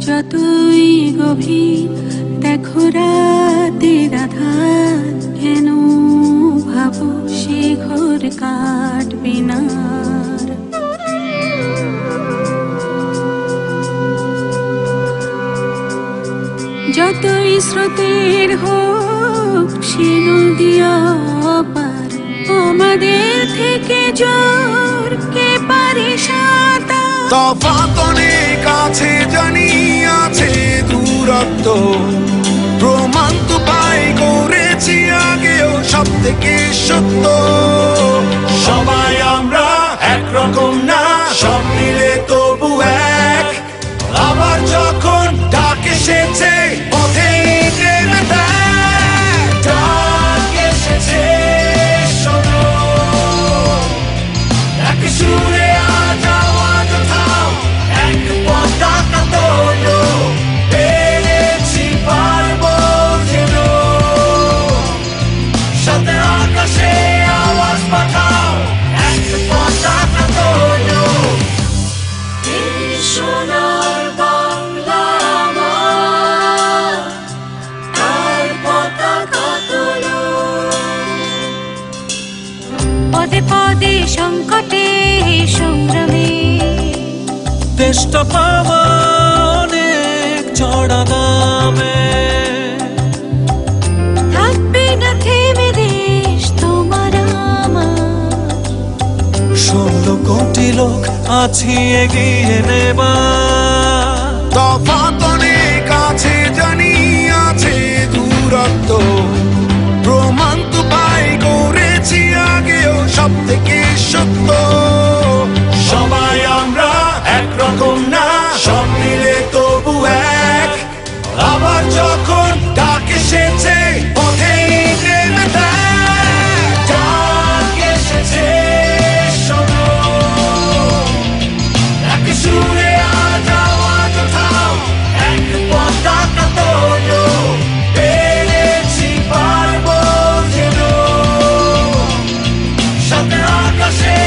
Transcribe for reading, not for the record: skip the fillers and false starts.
যতই গভীর দেখো রাতের আধার, কেন ভাবো সে ঘর কাটবে না। যতই স্রোতের হোক সে নদী অপার, আমাদের থেকে জোর কে পারে সাঁতার। তফাৎ অনেক আছে জানি, আছে দূরত্ব, প্রমাণ তো পাই করেছি আগেও সব থেকে সত্য। সবাই আমরা একরকম না, সব মিলে তবু এক। আবার যখন ডাক এসেছে পথে নেমে দেখ, ডাক এসেছে শোনো, এক সুরে আজ আওয়াজ ওঠাও, এক পতাকা তোলো, পেরেছি পারবো যেন, সাথে আকাশে আওয়াজ পাঠাও, এক পতাকা তোলো। সোনার বাংলা আমার, আর পতাকা তোলো। পদে পদে সংকটে সংগ্রামে দেশটা পাওয়া অনেক চড়া দামে, থাকবে না থেমে দেশ তোমার আমার। 16 কোটি লোক আছি এগিয়ে নেবার। তফাৎ অনেক আছে জানি, আছে দূরত্ব, প্রমাণ তো পাই করেছি আগেও সব থেকে সত্য। সবাই আমরা একরকম না, সব মিলে তবু এক। আবার যখন ডাক এসেছে পথে নেমে দেখ, ডাক এসেছে শোনো, এক সুরে আজ আওয়াজ ওঠাও, এক পতাকা তোলো, পেরেছি পারবো যেন, সাথে আকাশে